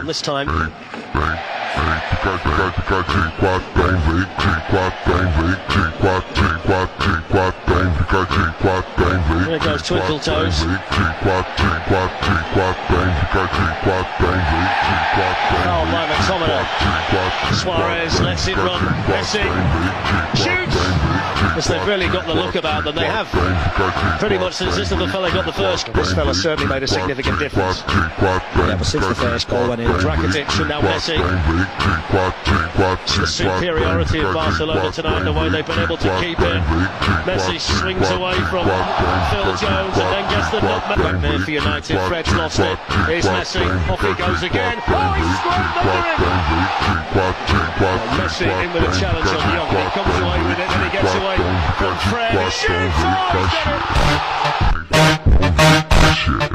on this time. There goes Twinkle Toes. Foul by McTominay. Suarez lets it run. Messi shoots. Yes, they've really got the look about them. They have pretty much since this little fella got the first. This fella certainly made a significant difference. Yeah, but since the first goal went in, Rakitic and now Messi. It's the superiority of Barcelona tonight, the way they've been able to keep it. Messi swings away from Phil Jones and then gets the nutmeg. Back there for United, Fred's lost it. Here's Messi, off he goes again. Oh, he's squared under him! Messi in with a challenge on Young. He comes away with it, and he gets away from Fred. He shoots! Oh, he's done it!